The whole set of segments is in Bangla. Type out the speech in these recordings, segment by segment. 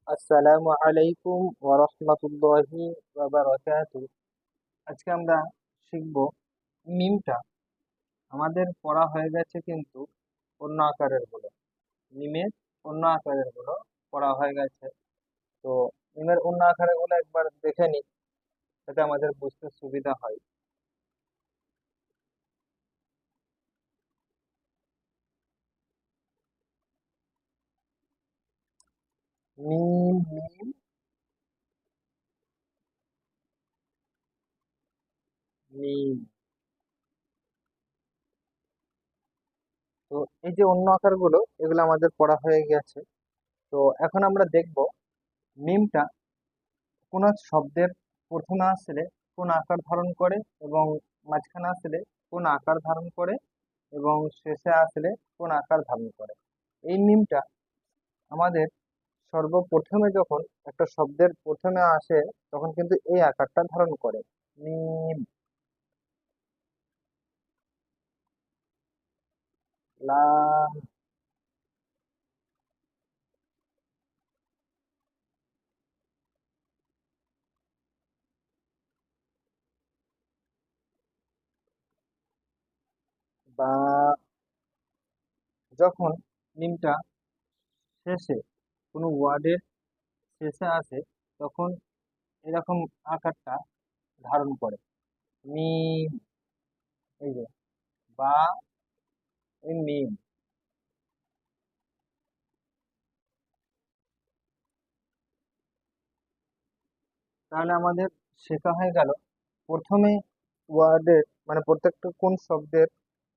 আসসালামু আলাইকুম ওয়া রাহমাতুল্লাহি ওয়া বারাকাতুহু। আজকে আমরা শিখব মিমটা। আমাদের পড়া হয়ে গেছে কিন্তু অন্য আকারের গুলো, মিমের অন্য আকারের গুলো পড়া হয়ে গেছে। তো মিমের অন্য আকারের গুলো একবার দেখে নিই, যাতে আমাদের বুঝতে সুবিধা হয়। মিম মিম মিম। তো এই যে অন্য আকারগুলো, এগুলো আমাদের পড়া হয়ে গেছে। তো এখন আমরা দেখব মিমটা কোন শব্দের প্রথমে আসলে কোন আকার ধারণ করে, এবং মাঝখানে আসলে কোন আকার ধারণ করে, এবং শেষে আসলে কোন আকার ধারণ করে। এই মিমটা আমাদের সর্বপ্রথমে যখন একটা শব্দের প্রথমে আসে, তখন কিন্তু এই আকারটা ধারণ করে। মিম, লাম, বা। যখন মিমটা শেষে কোনো ওয়ার্ডের শেষে আসে, তখন এরকম আকারটা ধারণ করে। মিম, এই যে বা, এই মিম। তাহলে আমাদের শেখা হয়ে গেল প্রথমে ওয়ার্ডের, মানে প্রত্যেকটা কোন শব্দের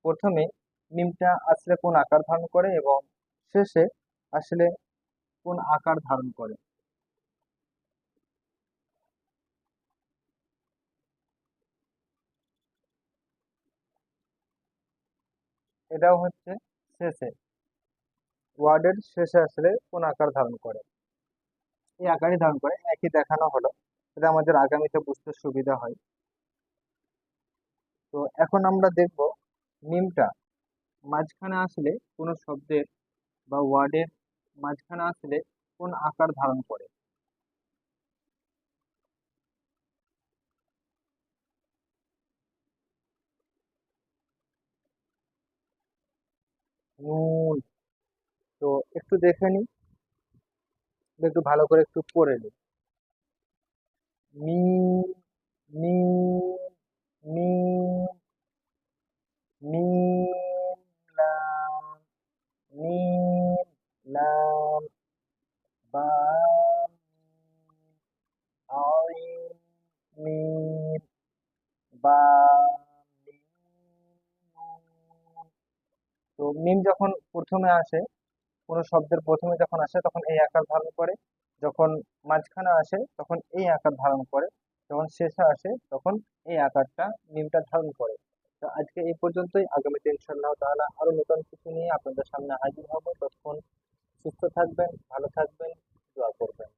প্রথমে মিমটা আসলে কোন আকার ধারণ করে, এবং শেষে আসলে কোন আকার ধারণ করে। এটাও হচ্ছে শেষে, ওয়ার্ডের শেষে আসলে কোন আকার ধারণ করে, এই আকারই ধারণ করে, একই দেখানো হলো। এটা আমাদের আগামীতে বুঝতে সুবিধা হয়। তো এখন আমরা দেখব মিমটা মাঝখানে আসলে কোনো শব্দের বা ওয়ার্ডের মাঝখানে আসলে কোন আকার ধারণ করে। নুন। তো একটু দেখে নি, একটু ভালো করে একটু পড়ে নি। মিম মিম মিম মিম লাম মিম লাম বা আইন মিম বা মিম নুন। তো মিম যখন প্রথমে আসে, কোনো শব্দের প্রথমে যখন আসে তখন এই আকার ধারণ করে, যখন মাঝখানে আসে তখন এই আকার ধারণ করে, যখন শেষে আসে তখন এই আকারটা মিমটা ধারণ করে। তো আজকে এই পর্যন্তই। আগামীতে ইনশাআল্লাহ তাআলা আরো নতুন কিছু নিয়ে আপনাদের সামনে হাজির হব। ততক্ষণ সুস্থ থাকবেন, ভালো থাকবেন, দোয়া করবেন।